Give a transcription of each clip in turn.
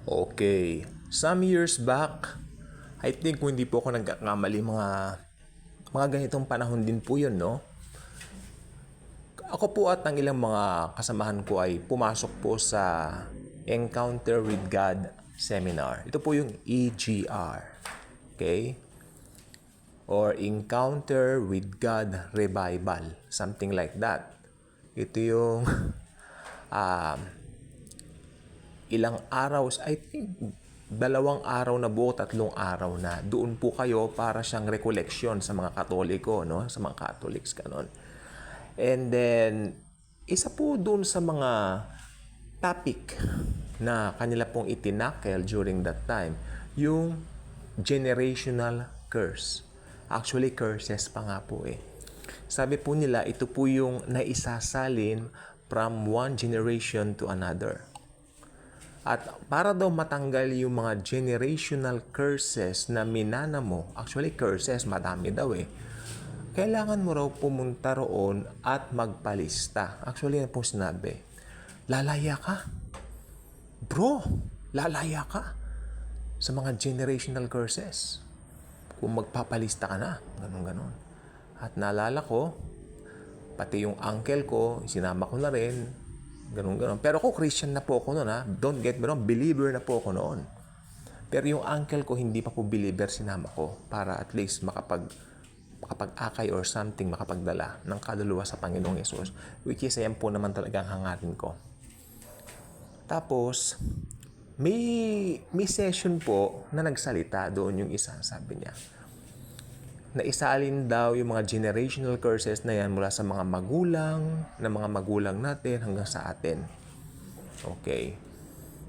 Okay. Some years back, I think kung hindi po ako nagkakamali, mga ganitong panahon din po yun, no? Ako po at ang ilang mga kasamahan ko ay pumasok po sa Encounter with God seminar. Ito po yung EGR. Okay? Or Encounter with God Revival. Something like that. Ito yung ilang araw, I think 2 araw na buo, 3 araw na. Doon po kayo para siyang recollection sa mga Katoliko, no? Sa mga Catholics, ganon. And then, isa po doon sa mga topic na kanila pong itinakel during that time, yung generational curse. Actually, curses pa nga po eh. Sabi po nila, ito po yung naisasalin from one generation to another. At para daw matanggal yung mga generational curses na minana mo, actually curses, madami daw eh, kailangan mo raw pumunta roon at magpalista. Actually, yan po sinabi. Lalaya ka. Bro, lalaya ka sa mga generational curses. Kung magpapalista ka na, ganon. At naalala ko, pati yung uncle ko, sinama ko na rin, ganon. Pero ako, Christian na po ako noon, ha. Don't get me wrong, believer na po ako noon. Pero yung uncle ko, hindi pa po believer, sinama ko para at least makapag-akay or something, makapagdala ng kaluluwa sa Panginoong Yesus. Which is, ayan po naman talagang hangarin ko. Tapos, may session po na nagsalita doon yung isa, sabi niya. Na isalin daw yung mga generational curses na yan mula sa mga magulang natin hanggang sa atin. Okay.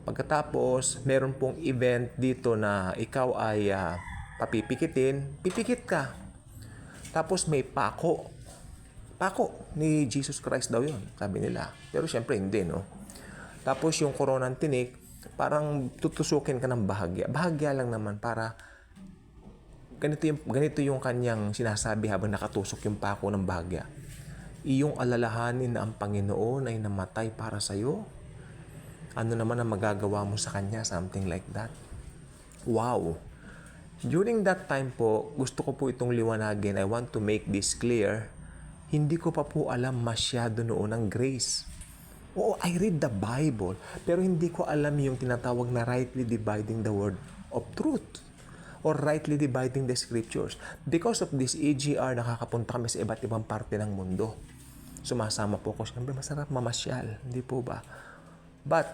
Pagkatapos, meron pong event dito na ikaw ay pipikit ka. Tapos may pako ni Jesus Christ daw yun, sabi nila. Pero syempre hindi, no? Tapos yung koronang tinik, parang tutusukin ka ng bahagya. Bahagya lang naman para ganito yung kanyang sinasabi habang nakatusok yung pako ng bahagya. Iyong alalahanin na ang Panginoon ay namatay para sa'yo. Ano naman ang magagawa mo sa Kanya? Something like that. Wow! During that time po, gusto ko po itong liwanagin. I want to make this clear. Hindi ko pa po alam masyado noon ang grace. Oo, I read the Bible, pero hindi ko alam yung tinatawag na rightly dividing the word of truth or rightly dividing the scriptures. Because of this EGR, nakakapunta kami sa iba't ibang parte ng mundo. Sumasama po ako. Siyempre, masarap mamasyal. Hindi po ba? But,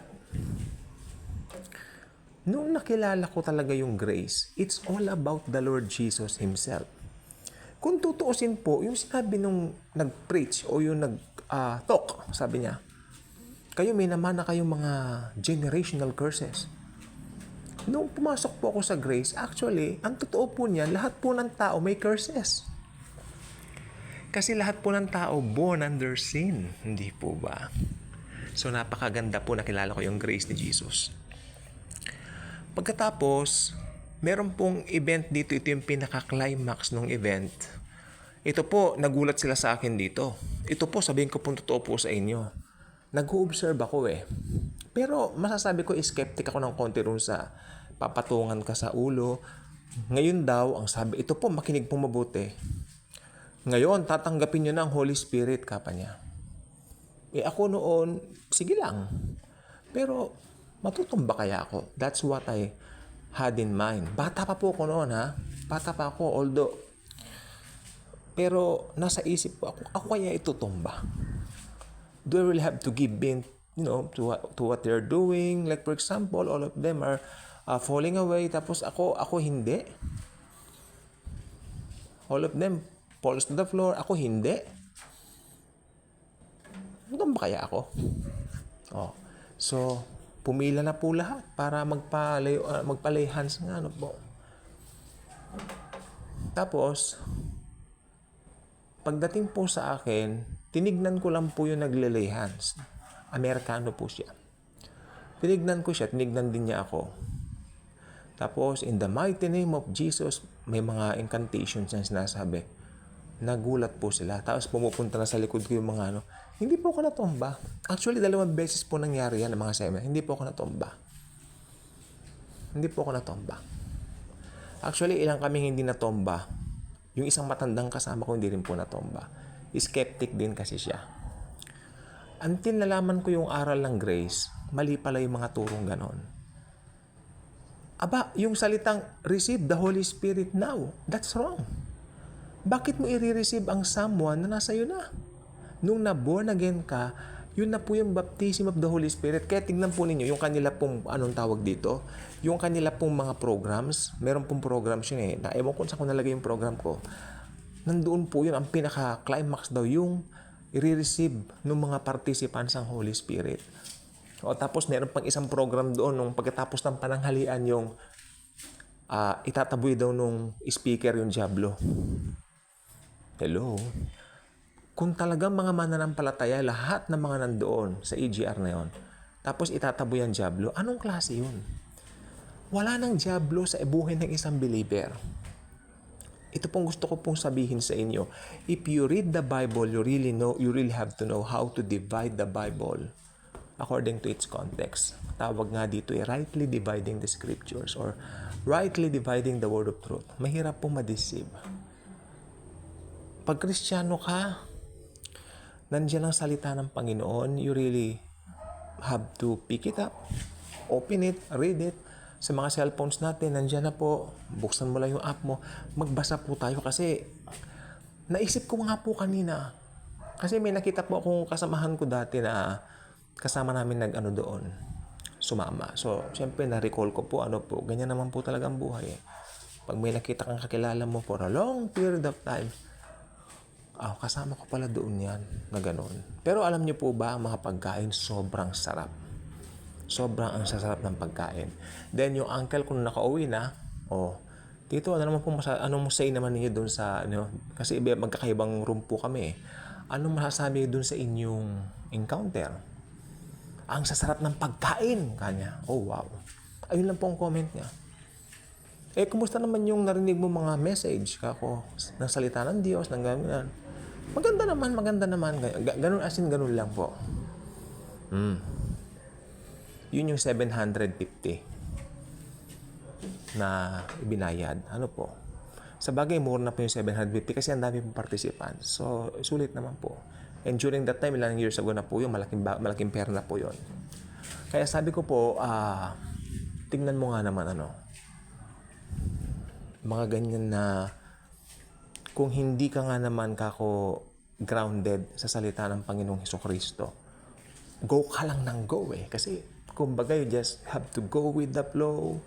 nung nakilala ko talaga yung grace, it's all about the Lord Jesus Himself. Kung tutuusin po, yung sinabi nung nag-preach o yung nag-talk, sabi niya, kayo may naman na kayong mga generational curses. Nung pumasok po ako sa grace, actually, ang totoo po niyan, lahat po ng tao may curses. Kasi lahat po ng tao born under sin. Hindi po ba? So, napakaganda po nakilala ko yung grace ni Jesus. Pagkatapos, meron pong event dito. Ito yung pinaka-climax ng event. Ito po, nagulat sila sa akin dito. Ito po, sabihin ko po totoo po sa inyo. Nag-observe ako eh. Pero masasabi ko, skeptic ako ng konti rin sa papatungan ka sa ulo. Ngayon daw, ang sabi, ito po, makinig pong mabuti. Ngayon, tatanggapin nyo na ang Holy Spirit, kapa niya. Eh ako noon, sige lang. Pero, matutumba kaya ako? That's what I had in mind. Bata pa po ako noon, ha? Bata pa ako, although. Pero, nasa isip ko, ako kaya itutumba. Do I really have to give in, to what they're doing? Like for example, all of them are falling away, tapos ako hindi. All of them falls to the floor, ako hindi. Ano ba kaya ako? So, pumila na po lahat para magpa-lay hands nga, ano po. Tapos, pagdating po sa akin, tinignan ko lang po yung nagle-lay hands. Amerikano po siya. Tinignan ko siya, tinignan din niya ako. Tapos, in the mighty name of Jesus, may mga incantations na sinasabi. Nagulat po sila. Tapos, pumupunta na sa likod ko yung mga Hindi po ako natumba. Actually, 2 beses po nangyari yan ng mga seminar. Hindi po ako natumba. Hindi po ako natomba. Actually, ilang kaming hindi natomba. Yung isang matandang kasama ko hindi rin po natomba. Skeptic din kasi siya. Until nalaman ko yung aral ng grace, mali pala yung mga turong ganon. Aba, yung salitang receive the Holy Spirit now, that's wrong. Bakit mo i-receive ang someone na nasa iyo na? Nung na-born again ka, yun na po yung baptism of the Holy Spirit. Kaya tingnan po ninyo, yung kanila pong, anong tawag dito, yung kanila pong mga programs, meron pong programs yun eh, na ewan ko saan ko nalagay yung program ko, nandoon po yun, ang pinaka-climax daw, yung i-receive ng mga participants ang Holy Spirit. O tapos meron pang isang program doon, nung pagkatapos ng pananghalian, yung itataboy daw nung speaker yung Diablo. Hello? Kung talagang mga mananampalataya, lahat ng mga nandoon sa EGR na yon, tapos itataboy ang Diablo, anong klase yun? Wala nang Diablo sa buhay ng isang believer. Ito pong gusto ko pong sabihin sa inyo. If you read the Bible, you really have to know how to divide the Bible according to its context. Tawag nga dito rightly dividing the scriptures or rightly dividing the word of truth. Mahirap pong ma-deceive. Pag Kristiyano ka, nandiyan ang salita ng Panginoon, you really have to pick it up, open it, read it. Sa mga cellphones natin, nandiyan na po, buksan mo lang yung app mo, magbasa po tayo kasi naisip ko nga po kanina. Kasi may nakita po akong kasamahan ko dati na kasama namin doon, sumama. So, siyempre na-recall ko po, ganyan naman po talaga ang buhay. Pag may nakita kang kakilala mo for a long period of time, kasama ko pala doon yan, na gano'n. Pero alam niyo po ba, ang mga pagkain, sobrang sarap. Sobrang ang sasarap ng pagkain. Then, yung uncle ko nakauwi na, Tito, ano mo say naman niyo doon sa, kasi magkakaibang room po kami. Anong masasabi doon sa inyong encounter? Ang sasarap ng pagkain, kanya. Oh, wow. Ayun lang po ang comment niya. Kumusta naman yung narinig mo mga message, kako, ng salita ng Diyos, ng gano'n? Maganda naman. Ganun as in, ganun lang po. Yun yung 750 na ibinayad. Ano po? Sa bagay, more na po yung 750 kasi ang dami pong participants. So, sulit naman po. And during that time, ilang years ago na po yung malaking pera na po yun. Kaya sabi ko po, tingnan mo nga naman mga ganyan na kung hindi ka nga naman grounded sa salita ng Panginoong Hesukristo, go ka lang ng go Kasi kumbaga you just have to go with the flow,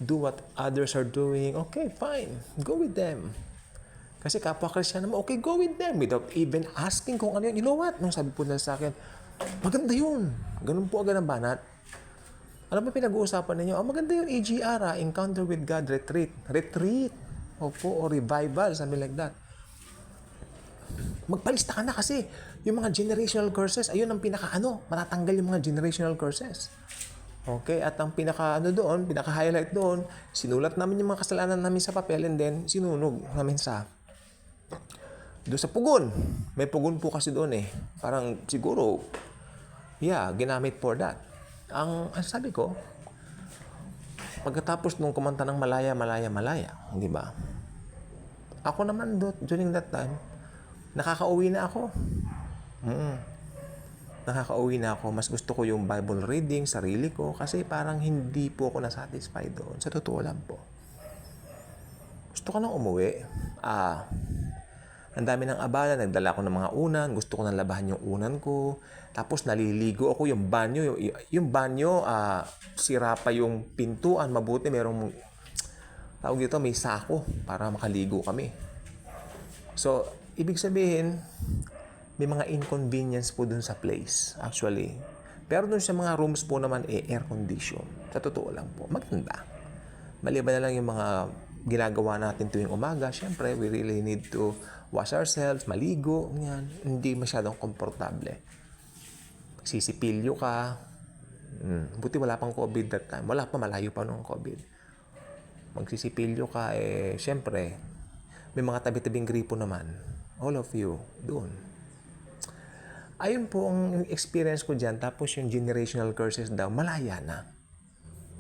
do what others are doing, okay, fine, go with them. Kasi kapwa Kristiyano mo, okay, go with them without even asking kung ano yun. You know what? Nung sabi po nila sa akin, maganda yun. Ganun po agad ang banat. Ano ba pinag-uusapan ninyo? Maganda yun, EGR, Encounter with God Retreat. Retreat. Opo, o revival, something like that. Magpalista ka na kasi yung mga generational curses, ayun ang matatanggal yung mga generational curses. Okay, at ang pinaka-highlight doon, sinulat namin yung mga kasalanan namin sa papel and then sinunog namin doon sa pugon. May pugon po kasi doon Parang siguro, ginamit for that. Ang sabi ko, pagkatapos nung kumanta ng Malaya, di ba? Ako naman during that time, nakakauwi na ako. Mas gusto ko yung Bible reading, sarili ko, kasi parang hindi po ako nasatisfied doon. Sa totoo lang po. Gusto ko nang umuwi. Ang dami ng abala, nagdala ko ng mga unan, gusto ko nang labahan yung unan ko. Tapos naliligo ako, yung banyo, sira pa yung pintuan, mabuti merong tawag dito, may sako para makaligo kami. So, ibig sabihin, may mga inconvenience po dun sa place, actually. Pero dun sa mga rooms po naman, air condition. Sa totoo lang po, maganda. Maliban na lang yung mga ginagawa natin tuwing umaga, syempre, we really need to wash ourselves, maligo, yan. Hindi masyadong komportable. Sisipilyo ka. Buti wala pang COVID that time. Wala pa, malayo pa nung COVID. Magsisipilyo ka, syempre, may mga tabi-tabing gripo naman. All of you, doon. Ayun po ang experience ko dyan. Tapos yung generational curses daw, malaya na.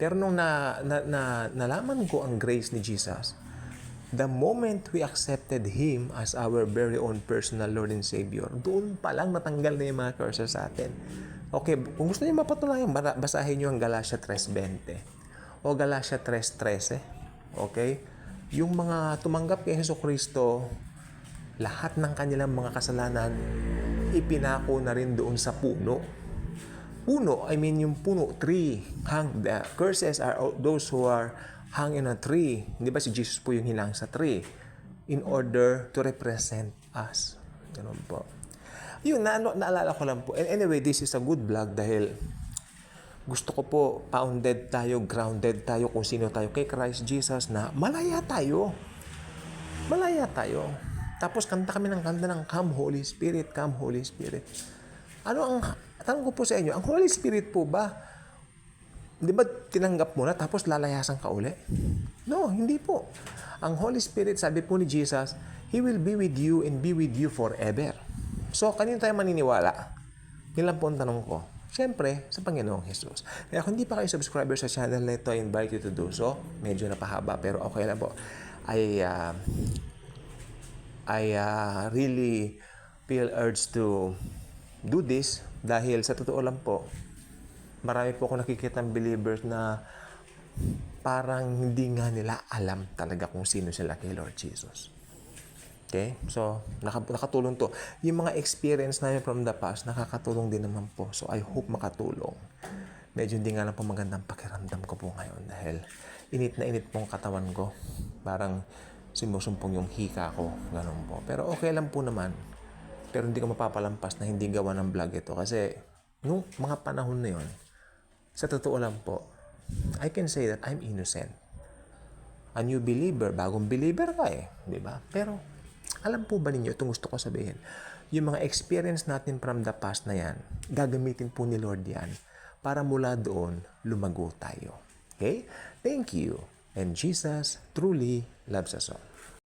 Pero nung nalaman ko ang grace ni Jesus, the moment we accepted Him as our very own personal Lord and Savior, doon pa lang natanggal na yung mga curses sa atin. Okay, kung gusto niyo mapatunayan, basahin niyo ang Galatia 3.20 o Galatia 3.13. Okay? Yung mga tumanggap kay Jesucristo, lahat ng kanilang mga kasalanan, ipinako na rin doon sa puno. Puno, I mean yung puno, tree. The curses are those who are hung in a tree. Di ba si Jesus po yung hilang sa tree in order to represent us. Ganun po. Yun, naalala ko lang po. And anyway, this is a good vlog dahil gusto ko po pounded tayo, grounded tayo kung sino tayo kay Christ Jesus na malaya tayo. Malaya tayo. Tapos kanta kami ng kanta ng Come Holy Spirit, Come Holy Spirit. Tanong ko po sa inyo, ang Holy Spirit po ba, di ba tinanggap mo na tapos lalayasan ka uli? No, hindi po. Ang Holy Spirit, sabi po ni Jesus, He will be with you and be with you forever. So, kanino tayo maniniwala? Yun lang po ang tanong ko. Siyempre, sa Panginoong Jesus. Kaya kung hindi pa kayo subscriber sa channel na ito, I invite you to do so. Medyo napahaba, pero okay lang po. I really feel urged to do this dahil sa totoo lang po, marami po ako nakikitang believers na parang hindi nga nila alam talaga kung sino sila kay Lord Jesus. Okay? So, nakatulong to. Yung mga experience namin from the past, nakakatulong din naman po. So, I hope makatulong. Medyo hindi nga lang po magandang pakiramdam ko po ngayon dahil init na init pong katawan ko. Parang sumusumpong yung hika ko. Ganun po. Pero okay lang po naman. Pero hindi ko mapapalampas na hindi gawa ng vlog ito. Kasi, nung mga panahon na yun, sa totoo lang po, I can say that I'm innocent. A new believer, bagong believer ka eh. Di ba? Pero, alam po ba ninyo, itong gusto ko sabihin, yung mga experience natin from the past na yan, gagamitin po ni Lord yan para mula doon, lumago tayo. Okay? Thank you. And Jesus truly loves us all.